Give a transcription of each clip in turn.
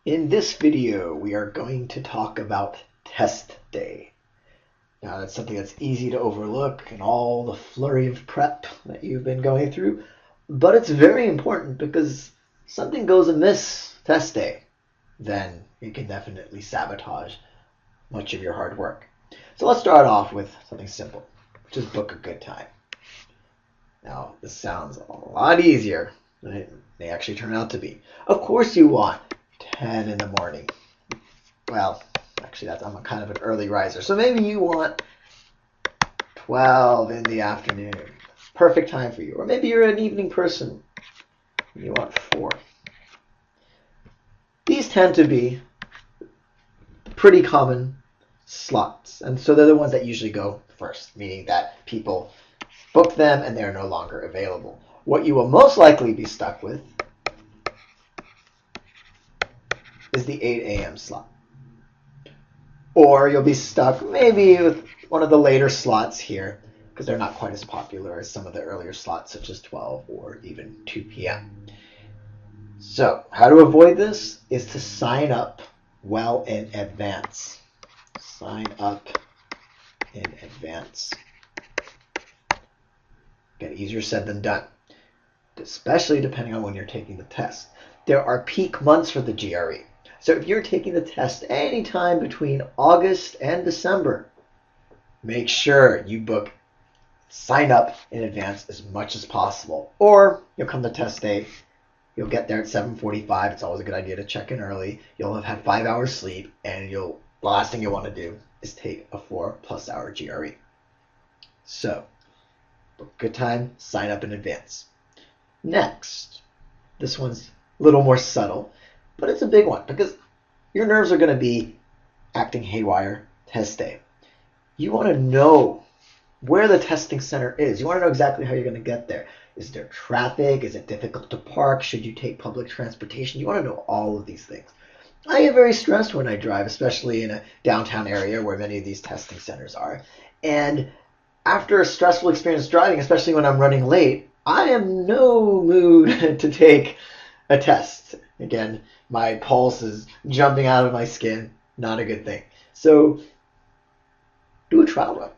In this video, we are going to talk about test day. Now, that's something that's easy to overlook in all the flurry of prep that you've been going through, but it's very important because something goes amiss test day, then it can definitely sabotage much of your hard work. So let's start off with something simple, which is book a good time. Now, this sounds a lot easier than it may actually turn out to be. Of course you want 10 in the morning. Well, actually, I'm kind of an early riser, so maybe you want 12 in the afternoon. Perfect time for you. Or maybe you're an evening person and you want 4. These tend to be pretty common slots, and so they're the ones that usually go first, meaning that people book them and they're no longer available. What you will most likely be stuck with is the 8 a.m. slot. Or you'll be stuck maybe with one of the later slots here because they're not quite as popular as some of the earlier slots such as 12 or even 2 p.m. So how to avoid this is to sign up well in advance. Sign up in advance. Again, easier said than done, especially depending on when you're taking the test. There are peak months for the GRE. So if you're taking the test anytime between August and December, make sure you sign up in advance as much as possible. Or you'll come to test day, you'll get there at 7:45. It's always a good idea to check in early. You'll have had 5 hours sleep, and the last thing you'll want to do is take a 4+ hour GRE. So, book a good time, sign up in advance. Next, this one's a little more subtle, but it's a big one because your nerves are going to be acting haywire test day. You want to know where the testing center is. You want to know exactly how you're going to get there. Is there traffic? Is it difficult to park? Should you take public transportation? You want to know all of these things. I get very stressed when I drive, especially in a downtown area where many of these testing centers are. And after a stressful experience driving, especially when I'm running late, I am no mood to take a test. Again, my pulse is jumping out of my skin. Not a good thing. So do a trial run.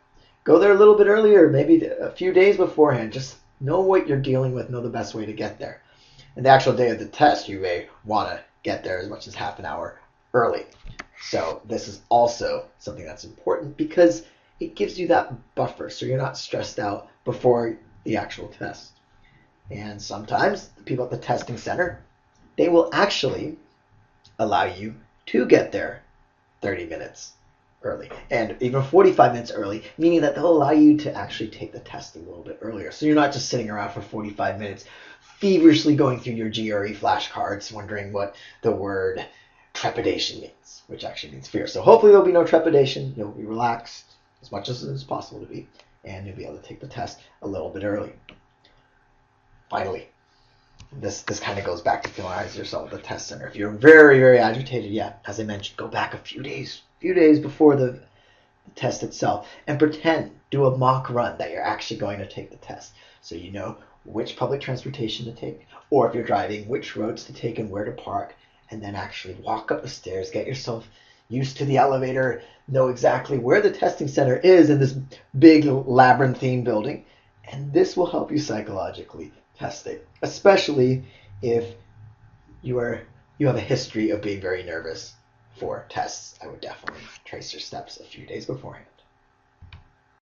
Go there a little bit earlier, maybe a few days beforehand. Just know what you're dealing with, know the best way to get there. And the actual day of the test, you may want to get there as much as half an hour early. So this is also something that's important because it gives you that buffer so you're not stressed out before the actual test. And sometimes the people at the testing center, they will actually allow you to get there 30 minutes early and even 45 minutes early, meaning that they'll allow you to actually take the test a little bit earlier. So you're not just sitting around for 45 minutes feverishly going through your GRE flashcards wondering what the word trepidation means, which actually means fear. So hopefully there'll be no trepidation. You'll be relaxed as much as it's possible to be, and you'll be able to take the test a little bit early. Finally, this kind of goes back to familiarize yourself with the test center. If you're very, very agitated, as I mentioned, go back a few days before the test itself and do a mock run that you're actually going to take the test. So you know which public transportation to take, or if you're driving, which roads to take and where to park, and then actually walk up the stairs, get yourself used to the elevator, know exactly where the testing center is in this big labyrinthine building, and this will help you psychologically test it, especially if you have a history of being very nervous for tests. I would definitely trace your steps a few days beforehand.